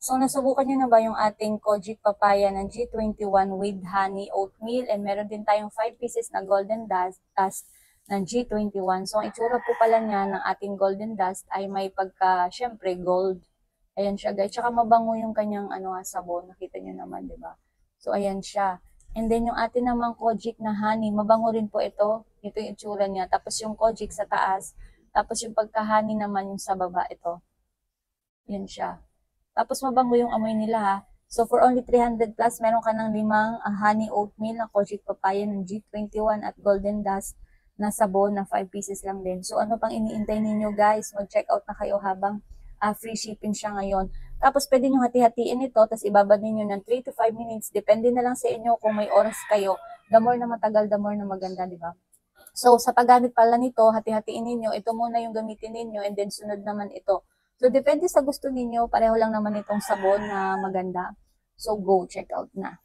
So, nasubukan nyo na ba yung ating Kojic Papaya ng G21 with honey oatmeal? And meron din tayong 5 pieces na golden dust ng G21. So, ang itsura po pala niya ng ating golden dust ay may pagka, syempre, gold. Ayan siya, guys. Tsaka mabango yung kanyang sabon. Nakita nyo naman, di ba? So, ayan siya. And then, yung atin namang Kojic na honey, mabango rin po ito. Ito yung itsura niya. Tapos, yung Kojic sa taas. Tapos, yung pagka-honey naman yung sa baba, ito. Yan siya. Tapos mabango yung amoy nila ha. So for only 300 plus, meron ka ng limang honey oatmeal na Kojic Papaya ng G21 at Golden Dust na sabon na 5 pieces lang din. So ano pang iniintay ninyo guys? Mag-check out na kayo habang free shipping siya ngayon. Tapos pwede nyo hati-hatiin ito, tapos ibabad ninyo ng 3 to 5 minutes. Depende na lang sa inyo kung may oras kayo. The more na matagal, the more na maganda, di ba? So, sa paggamit pala nito, hati-hatiin ninyo, ito muna yung gamitin ninyo and then sunod naman ito. So, depende sa gusto ninyo, pareho lang naman itong sabon na maganda. So, go, check out na.